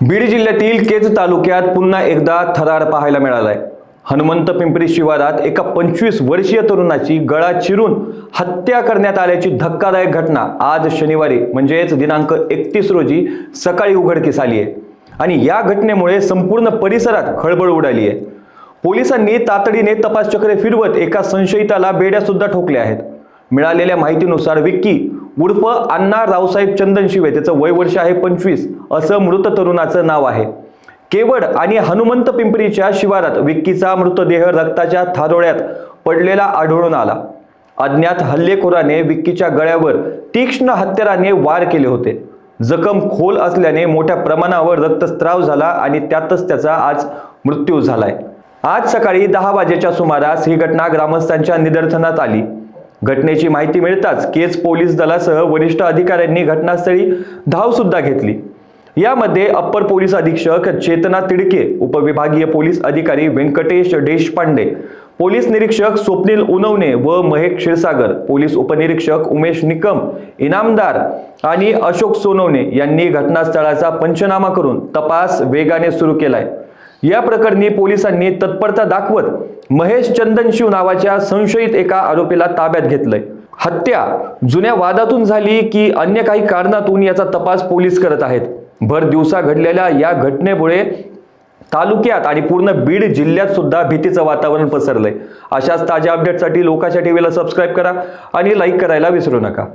बीड जिल्ह्यातील केज तालुक्यात पुन्हा एकदा थरार पाहायला मिळालाय। हनुमंत पिंपरी शिवारात एका 25 वर्षीय तरुणाची गळा चिरून हत्या करण्यात आल्याची धक्कादायक घटना आज शनिवारी म्हणजेच दिनांक 31 रोजी सकाळी उघडकीस आली आहे आणि या घटनेमुळे संपूर्ण परिसरात खळबळ उडाली आहे। पोलिसांनी तातडीने तपास चक्रे फिरवत एका संशयिताला बेड्या सुद्धा ठोकल्या आहेत। मिळालेल्या माहितीनुसार विक्की उर्फ अण्णा रावसाहेब चंदनशिवे, त्याचं वय वर्ष आहे 25 असं मृत तरुणाचं नाव आहे। केवड आणि हनुमंत पिंपरीच्या शिवारात विक्कीचा मृतदेह रक्ताच्या थारोळ्यात पडलेला आढळून आला। अज्ञात हल्लेखोराने विक्कीच्या गळ्यावर तीक्ष्ण हत्याराने वार केले होते। जखम खोल असल्याने मोठ्या प्रमाणावर रक्तस्राव झाला आणि त्यातच त्याचा आज मृत्यू झालाय। आज सकाळी 10 वाजेच्या सुमारास ही घटना ग्रामस्थांच्या निदर्शनास आली। घटनेची माहिती मिळताच केज पोलीस दलासह वरिष्ठ अधिकाऱ्यांनी घटनास्थळी धाव सुद्धा घेतली। यामध्ये अप्पर पोलीस अधीक्षक चेतना तिडके, उपविभागीय पोलीस अधिकारी व्यंकटेश देशपांडे, पोलीस निरीक्षक स्वप्नील उनवणे व महेश क्षीरसागर, पोलीस उपनिरीक्षक उमेश निकम, इनामदार आणि अशोक सोनवणे यांनी घटनास्थळाचा पंचनामा करून तपास वेगाने सुरू केलाय। या प्रकरणी पोलिसांनी तत्परता दाखवत महेश चंदनशिव नावाच्या संशयित एका आरोपीला ताब्यात घेतलंय। हत्या जुन्या वादातून झाली की अन्य काही कारणातून याचा तपास पोलीस करत आहेत। भर दिवसा घडलेल्या या घटनेमुळे तालुक्यात आणि पूर्ण बीड जिल्ह्यात सुद्धा भीतीचं वातावरण पसरलंय। अशाच ताज्या अपडेटसाठी लोकाच्या टीव्हीला सबस्क्राईब करा आणि लाईक करायला विसरू नका।